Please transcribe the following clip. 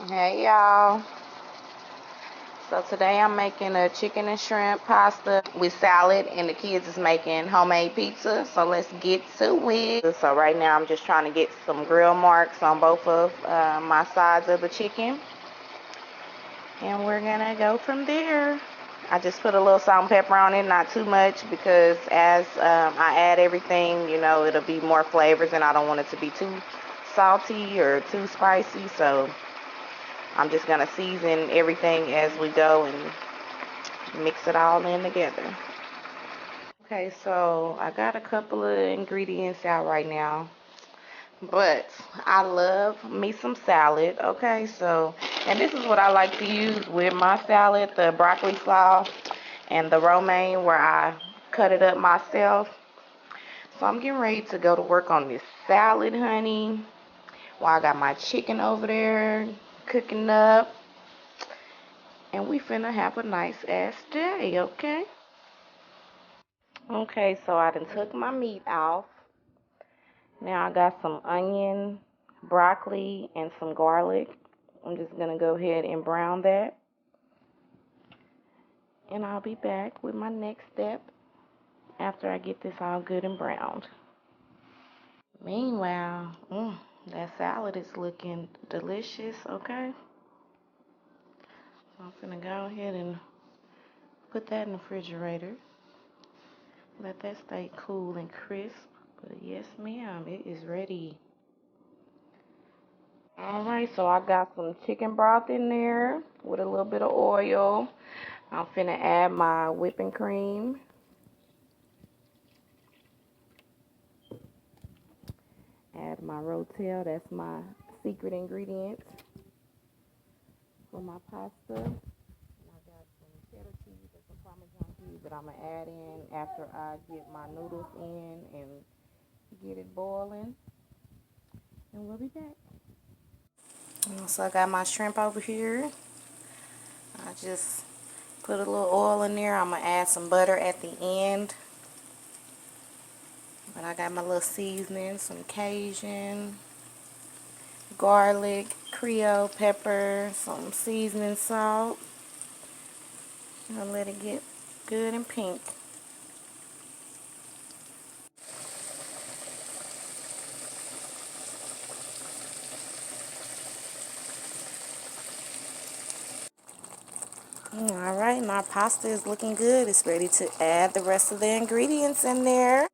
Hey y'all. So today I'm making a chicken and shrimp pasta with salad, and the kids is making homemade pizza. So let's get to it. So right now I'm just trying to get some grill marks on both of my sides of the chicken, and we're gonna go from there. I just put a little salt and pepper on it, not too much, because as I add everything, it'll be more flavors, and I don't want it to be too salty or too spicy. So I'm just gonna season everything as we go and mix it all in together. Okay, so I got a couple of ingredients out right now, but I love me some salad. Okay, so, and this is what I like to use with my salad: the broccoli slaw and the romaine, where I cut it up myself. So I'm getting ready to go to work on this salad, honey, while I got my chicken over there cooking up. And we finna have a nice ass day, okay? Okay, so I done took my meat off. Now I got some onion, broccoli, and some garlic. I'm just gonna go ahead and brown that. And I'll be back with my next step after I get this all good and browned. Meanwhile, that salad is looking delicious, okay? So I'm finna go ahead and put that in the refrigerator. Let that stay cool and crisp. But yes, ma'am, it is ready. Alright, so I got some chicken broth in there with a little bit of oil. I'm finna add my whipping cream. Add my rotel, that's my secret ingredient for my pasta. And I got some cheddar cheese and some Parmesan cheese that I'm gonna add in after I get my noodles in and get it boiling. And we'll be back. So I got my shrimp over here. I just put a little oil in there. I'm going to add some butter at the end. But I got my little seasoning, some Cajun, garlic, Creole pepper, some seasoning salt. I'm going to let it get good and pink. Alright, my pasta is looking good. It's ready to add the rest of the ingredients in there.